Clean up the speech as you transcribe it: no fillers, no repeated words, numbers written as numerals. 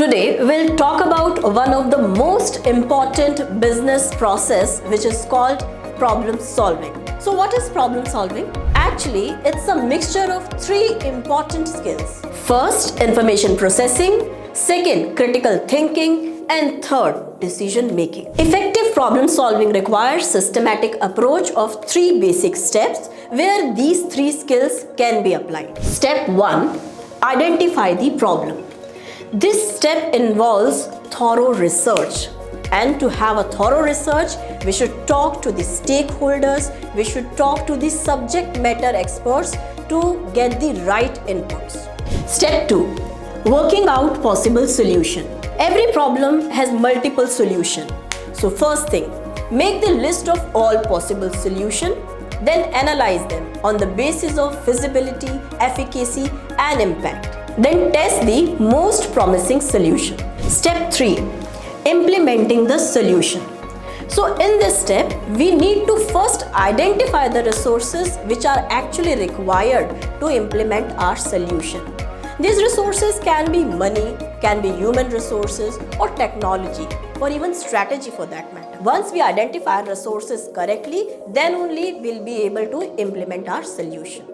Today we'll talk about one of the most important business process, which is called problem solving. So what is problem solving? Actually, it's a mixture of three important skills. First, information processing. Second, critical thinking. And third, decision making. Effective problem solving requires systematic approach of three basic steps where these three skills can be applied. Step 1. Identify the problem. This step involves thorough research. And to have a thorough research, we should talk to the stakeholders, we should talk to the subject matter experts to get the right inputs. Step 2. Working out possible solution. Every problem has multiple solutions. So first thing, make the list of all possible solutions, then analyze them on the basis of feasibility, efficacy and impact. Then test the most promising solution. Step 3. Implementing the solution. So in this step, we need to first identify the resources which are actually required to implement our solution. These resources can be money, can be human resources or technology or even strategy for that matter. Once we identify resources correctly, then only we'll be able to implement our solution.